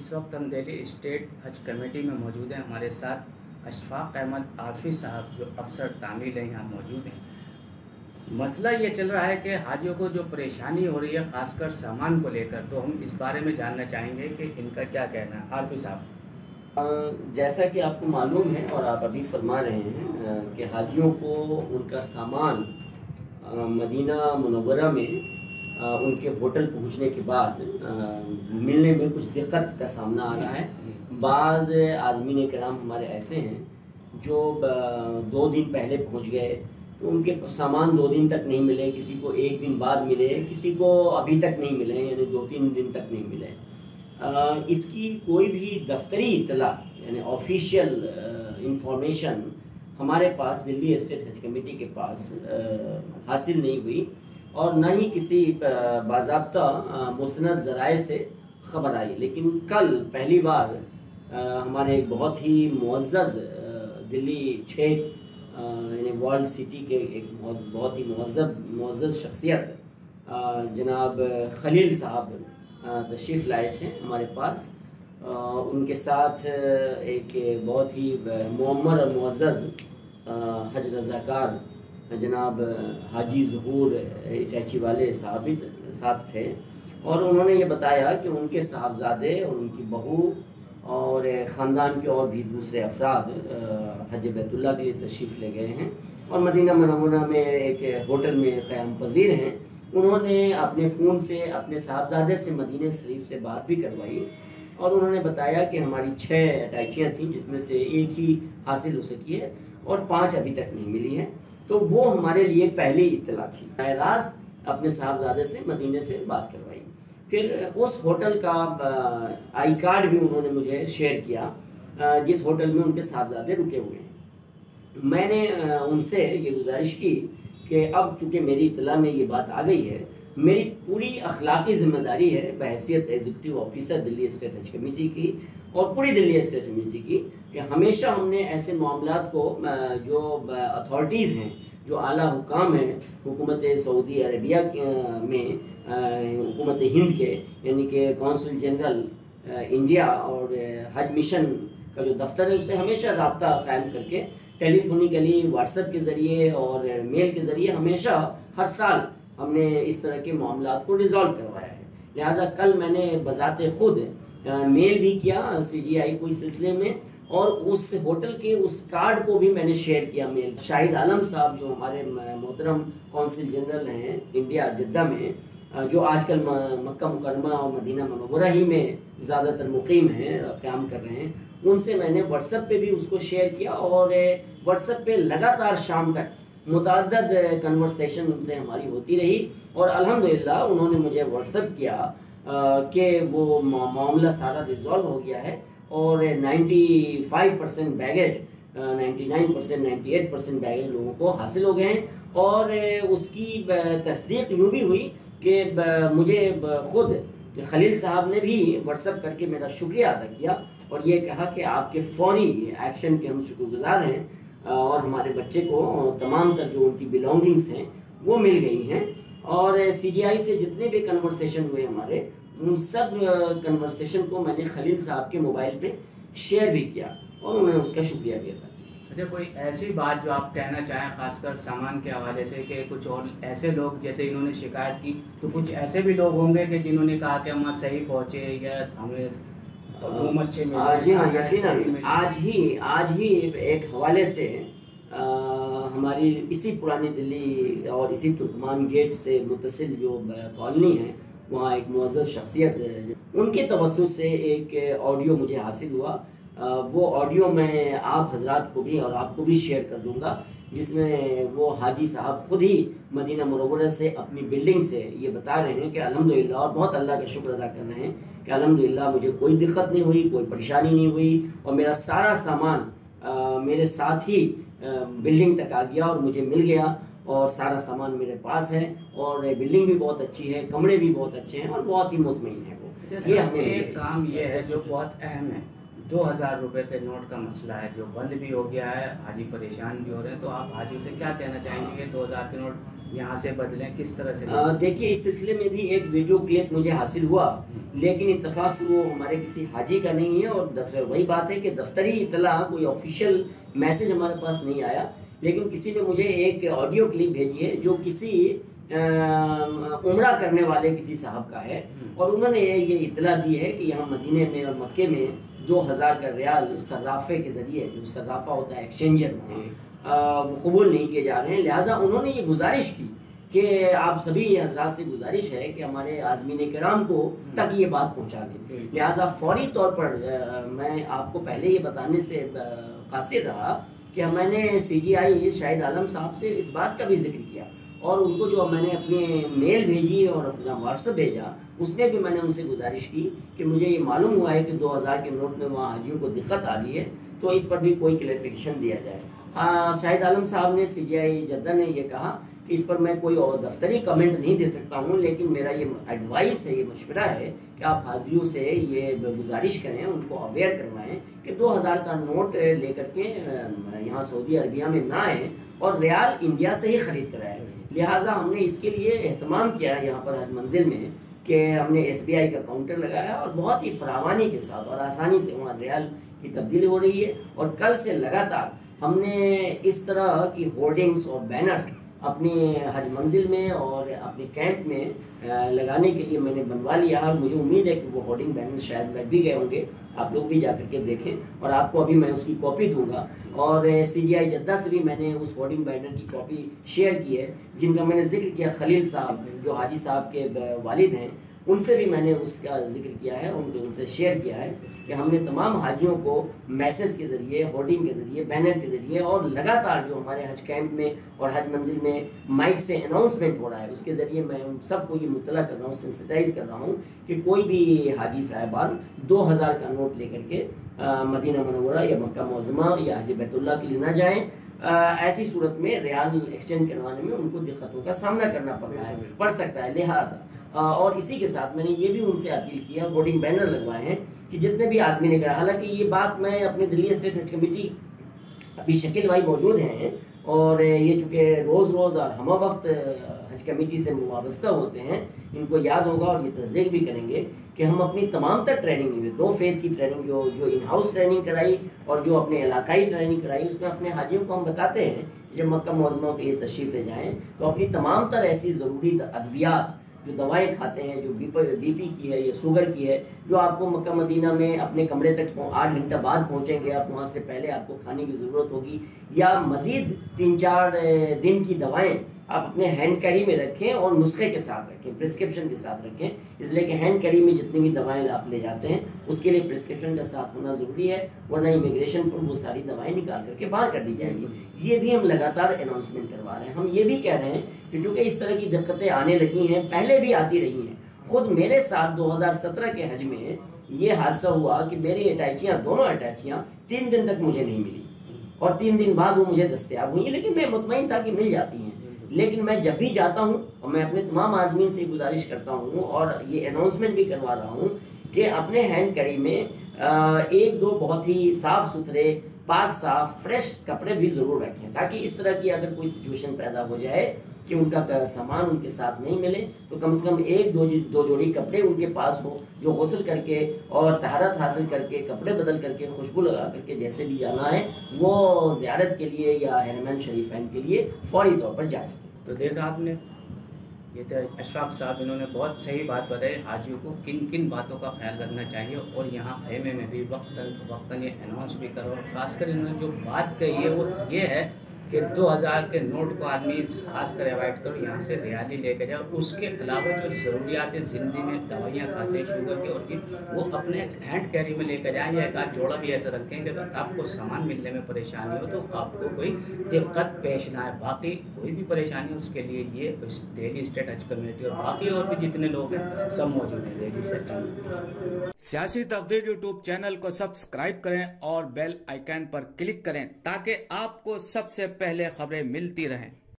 इस वक्त हम दिल्ली स्टेट हज कमेटी में मौजूद हैं। हमारे साथ अशफाक अहमद आरफी साहब जो अफसर तामील हैं यहाँ मौजूद हैं। मसला ये चल रहा है कि हाजियों को जो परेशानी हो रही है ख़ासकर सामान को लेकर, तो हम इस बारे में जानना चाहेंगे कि इनका क्या कहना है। आरफी साहब, जैसा कि आपको मालूम है और आप अभी फरमा रहे हैं कि हाजियों को उनका सामान मदीना मुनव्वरा में उनके होटल पहुंचने के बाद मिलने में कुछ दिक्कत का सामना आ रहा है। बाज़ आज़मीन कराम हमारे ऐसे हैं जो 2 दिन पहले पहुंच गए तो उनके सामान 2 दिन तक नहीं मिले, किसी को 1 दिन बाद मिले, किसी को अभी तक नहीं मिले, यानी 2-3 दिन तक नहीं मिले। इसकी कोई भी दफ्तरी इत्तला यानी ऑफिशियल इंफॉर्मेशन हमारे पास दिल्ली स्टेट हज कमेटी के पास हासिल नहीं हुई और न ही किसी बाज़ाब्ता मुस्तनद ज़राए से ख़बर आई। लेकिन कल पहली बार हमारे बहुत ही मुअज़्ज़ज़ दिल्ली 6 यानी वर्ल्ड सिटी के एक बहुत ही मुअज़्ज़ज़ शख्सियत जनाब खलील साहब तशरीफ़ लाए थे हमारे पास। उनके साथ एक बहुत ही मुअम्मर और मुअज़्ज़ज़ हज रज़ाकार जनाब हाजी ज़हूर चाची वाले साहब साथ थे और उन्होंने ये बताया कि उनके साहबजादे और उनकी बहू और ख़ानदान के और भी दूसरे अफराद हज बैतुल्लाह के लिए तशरीफ़ ले गए हैं और मदीना मुनव्वरा में एक होटल में क़याम पज़ीर हैं। उन्होंने अपने फ़ोन से अपने साहबजादे से मदीना शरीफ से बात भी करवाई और उन्होंने बताया कि हमारी 6 अटैचियाँ थीं जिसमें से 1 ही हासिल हो सकी है और 5 अभी तक नहीं मिली हैं। तो वो हमारे लिए पहली इत्तला थी। रास्त अपने साहबजादे से मदीने से बात करवाई। फिर उस होटल का आई कार्ड भी उन्होंने मुझे शेयर किया जिस होटल में उनके साहबजादे रुके हुए हैं। मैंने उनसे ये गुजारिश की कि अब चूँकि मेरी इत्तला में ये बात आ गई है, मेरी पूरी अखलाकी ज़िम्मेदारी है बहैसियत एग्जीक्यूटिव ऑफिसर दिल्ली स्टेट हज कमेटी की और पूरी दिल्ली स्टेट कमेटी की कि हमेशा हमने ऐसे मामलात को जो अथॉरिटीज़ हैं, जो आला हुकाम हैं हुकूमत सऊदी अरबिया में, हुकूमत हिंद के यानी कि कौंसल जनरल इंडिया और हज मिशन का जो दफ्तर है, उससे हमेशा रब्ता कायम करके टेलीफोनिकली, व्हाट्सएप के ज़रिए और मेल के ज़रिए हमेशा हर साल हमने इस तरह के मामलात को रिजॉल्व करवाया है। लिहाजा कल मैंने बज़ाते खुद मेल भी किया CGI को इस सिलसिले में और उस होटल के उस कार्ड को भी मैंने शेयर किया मेल। शाहिद आलम साहब जो हमारे मोहतरम कौंसिल जनरल हैं इंडिया जद्दा में, जो आजकल मक्का मुकरमा और मदीना मुनव्वरा ही में ज़्यादातर मुकीम हैं, क़याम कर रहे हैं, उनसे मैंने व्हाट्सएप पे भी उसको शेयर किया और व्हाट्सएप पे लगातार शाम तक मुतअद्दिद कन्वर्सेशन उनसे हमारी होती रही और अल्हम्दुलिल्लाह उन्होंने मुझे व्हाट्सएप किया कि वो मामला सारा रिजॉल्व हो गया है और 95% बैगेज, 99%, 98% बैगेज लोगों को हासिल हो गए हैं। और उसकी तस्दीक यूँ भी हुई कि मुझे खुद खलील साहब ने भी व्हाट्सएप करके मेरा शुक्रिया अदा किया और ये कहा कि आपके फौरी एक्शन के हम शुक्रगुजार हैं और हमारे बच्चे को तमाम तर जो उनकी बिलोंगिंग्स हैं वो मिल गई हैं। और CGI से जितने भी कन्वर्सेशन हुए हमारे, उन सब कन्वर्सेशन को मैंने खलील साहब के मोबाइल पे शेयर भी किया और उन्होंने उसका शुक्रिया भी अदा किया। अच्छा, कोई ऐसी बात जो आप कहना चाहें खासकर सामान के हवाले से कि कुछ और ऐसे लोग, जैसे इन्होंने शिकायत की, तो कुछ ऐसे भी लोग होंगे कि जिन्होंने कहा कि हम सही पहुँचे या हमें रूम अच्छे मिले? जी हाँ, यकीनन आज ही एक हवाले से हमारी इसी पुरानी दिल्ली और इसी तुर्कमान गेट से मुतसिल जो कॉलोनी है, वहाँ एक मुअज़्ज़ज़ शख्सियत उनके तवस्सुस से एक ऑडियो मुझे हासिल हुआ। वो ऑडियो मैं आप हजरात को भी और आपको भी शेयर कर दूंगा, जिसमें वो हाजी साहब खुद ही मदीना मुनव्वरा से अपनी बिल्डिंग से ये बता रहे हैं कि अल्हम्दुलिल्लाह, और बहुत अल्लाह का शुक्र अदा कर रहे हैं कि अल्हम्दुलिल्लाह मुझे कोई दिक्कत नहीं हुई, कोई परेशानी नहीं हुई और मेरा सारा सामान मेरे साथ ही बिल्डिंग तक आ गया और मुझे मिल गया और सारा सामान मेरे पास है और बिल्डिंग भी बहुत अच्छी है, कमरे भी बहुत अच्छे हैं और बहुत ही मुतमईन है वो। ये एक काम ये है जो बहुत अहम है 2000 रुपए के नोट का मसला है जो बंद भी हो गया है, हाजी परेशान भी हो रहे हैं, तो आप हाजियों से क्या कहना चाहेंगे कि 2000 के नोट यहाँ से बदलें, किस तरह से? देखिए, इस सिलसिले में भी एक वीडियो क्लिप मुझे हासिल हुआ, लेकिन इत्तेफाक से वो हमारे किसी हाजी का नहीं है, और वही बात है कि दफ्तरी इतला कोई ऑफिशियल मैसेज हमारे पास नहीं आया, लेकिन किसी ने मुझे एक ऑडियो क्लिप भेजी है जो किसी उम्रा करने वाले किसी साहब का है, और उन्होंने ये इतला दी है कि यहाँ मदीने में और मक्के में 2000 का रियाल सर्राफे के जरिए, जो सर्राफा होता है एक्सचेंजर, कबूल नहीं किए जा रहे हैं। लिहाजा उन्होंने ये गुजारिश की कि आप सभी हजरात से गुजारिश है कि हमारे आज़मीन किराम को तक ये बात पहुंचा दें। लिहाजा फौरी तौर पर मैं आपको पहले ये बताने से कासिर रहा कि मैंने CGI शाहिद आलम साहब से इस बात का भी जिक्र किया, और उनको जो मैंने अपनी मेल भेजी और अपना व्हाट्सएप भेजा, उसमें भी मैंने उनसे गुजारिश की कि मुझे ये मालूम हुआ है कि 2000 के नोट में वहाँ हाजियों को दिक्कत आ रही है, तो इस पर भी कोई क्लैरिफिकेशन दिया जाए। शाहिद आलम साहब ने, CGI जद्दा ने ये कहा कि इस पर मैं कोई और दफ्तरी कमेंट नहीं दे सकता हूँ, लेकिन मेरा ये एडवाइस है, ये मशवरा है कि आप हाजियों से ये गुजारिश करें, उनको अवेयर करवाएं कि 2000 का नोट लेकर के यहाँ सऊदी अरबिया में ना आए और रियाल इंडिया से ही खरीद कर आए। लिहाजा हमने इसके लिए एहतमाम किया है यहाँ पर हज मंजिल में कि हमने SBI का काउंटर लगाया, और बहुत ही फरावानी के साथ और आसानी से वहाँ रियाल की तब्दीली हो रही है। और कल से लगातार हमने इस तरह की होर्डिंग्स और बैनर्स अपनी हज मंजिल में और अपने कैंप में लगाने के लिए मैंने बनवा लिया है। मुझे उम्मीद है कि वो होर्डिंग बैनर शायद लग भी गए होंगे, आप लोग भी जाकर के देखें, और आपको अभी मैं उसकी कॉपी दूंगा। और CGI जद्दा से भी मैंने उस होर्डिंग बैनर की कॉपी शेयर की है, जिनका मैंने जिक्र किया, खलील साहब जो हाजी साहब के वालिद हैं, उनसे भी मैंने उसका जिक्र किया है, उनसे शेयर किया है कि हमने तमाम हाजियों को मैसेज के ज़रिए, होर्डिंग के ज़रिए, बैनर के ज़रिए, और लगातार जो हमारे हज कैंप में और हज मंजिल में माइक से अनाउंसमेंट हो रहा है, उसके ज़रिए मैं उन सबको ये मुतला कर रहा हूँ, सेंसिटाइज कर रहा हूँ कि कोई भी हाजी साहिबान 2000 का नोट लेकर के मदीना मुनव्वरा या मक्का मुअज़्ज़मा या हज बैतुल्लाह के लिए ना जाएँ। ऐसी सूरत में रियाल एक्सचेंज करवाने में उनको दिक्कतों का सामना करना पड़ सकता है। लिहाजा और इसी के साथ मैंने ये भी उनसे अपील किया, होर्डिंग बैनर लगवाए हैं कि जितने भी आज़मीन किराम, हालांकि ये बात मैं अपनी दिल्ली स्टेट हज कमेटी, अभी शकील भाई मौजूद हैं, और ये चूँकि रोज़ और हम वक्त हज कमेटी से वाबस्ता होते हैं, इनको याद होगा और ये तस्दीक भी करेंगे कि हम अपनी तमाम तर ट्रेनिंग में 2 फेज़ की ट्रेनिंग, जो इन हाउस ट्रेनिंग कराई और जो अपने इलाकाई ट्रेनिंग कराई, उसमें अपने हाजियों को हम बताते हैं जब मक्का मुअज़्ज़मा के लिए तशरीफ़ ले जाएँ तो अपनी तमाम तर ऐसी ज़रूरी अद्वियात, जो दवाएं खाते हैं, जो BP की है या शुगर की है, जो आपको मक्का मदीना में अपने कमरे तक 8 घंटा बाद पहुंचेंगे आप, वहाँ से पहले आपको खाने की ज़रूरत होगी, या मज़ीद 3-4 दिन की दवाएं आप अपने हैंड कैरी में रखें और नुस्खे के साथ रखें, प्रिस्क्रिप्शन के साथ रखें, इसलिए कि हैंड कैरी में जितनी भी दवाएं आप ले जाते हैं उसके लिए प्रिस्क्रिप्शन का साथ होना ज़रूरी है, वरना इमिग्रेशन पर वो सारी दवाएं निकाल करके बाहर कर दी जाएंगी। ये भी हम लगातार अनाउंसमेंट करवा रहे हैं। हम ये भी कह रहे हैं कि चूँकि इस तरह की दिक्कतें आने लगी हैं, पहले भी आती रही हैं, खुद मेरे साथ 2017 के हज में ये हादसा हुआ कि मेरी अटैचियाँ, दोनों अटैचियाँ 3 दिन तक मुझे नहीं मिली, और 3 दिन बाद वो मुझे दस्तयाब हुई, लेकिन मैं मुतमईन था कि मिल जाती हैं। लेकिन मैं जब भी जाता हूँ, और मैं अपने तमाम आज़मीन से गुजारिश करता हूँ और ये अनाउंसमेंट भी करवा रहा हूँ कि अपने हैंड कैरी में 1-2 बहुत ही साफ़ सुथरे, पाक साफ, फ्रेश कपड़े भी ज़रूर रखें, ताकि इस तरह की अगर कोई सिचुएशन पैदा हो जाए कि उनका सामान उनके साथ नहीं मिले, तो कम से कम 1-2 जोड़ी कपड़े उनके पास हो, जो गुस्ल करके और तहरत हासिल करके, कपड़े बदल करके, खुशबू लगा करके जैसे भी जाना है वो ज़ियारत के लिए या हरमैन शरीफैन के लिए फौरी तौर पर जा सके। तो देखा आपने, ये तो अशफाक साहब, इन्होंने बहुत सही बात बताई हाजियों को किन किन बातों का ख्याल रखना चाहिए, और यहाँ खेमे में भी वक्तन ये अनाउंस भी करो। और ख़ासकर इन्होंने जो बात कही है वो ये है कि 2000 के नोट को आदमी खासकर अवॉइड करो, यहाँ से रियाली लेकर जाओ। उसके अलावा जो ज़रूरियात ज़िंदगी में दवाइयाँ खाते हैं शुगर की और की, वो अपने हैंड कैरी में लेकर जाएँ, या एक आध जोड़ा भी ऐसा रखें कि अगर आपको सामान मिलने में परेशानी हो तो आपको कोई दिक्कत पेश ना आए। बाकी कोई भी परेशानी हो उसके लिए ये दिल्ली स्टेट हज कमेटी और बाकी और भी जितने लोग हैं सब मौजूद हैं दिल्ली से। सियासी तकदीर यूट्यूब चैनल को सब्सक्राइब करें और बेल आइकन पर क्लिक करें ताकि आपको सबसे पहले खबरें मिलती रहें।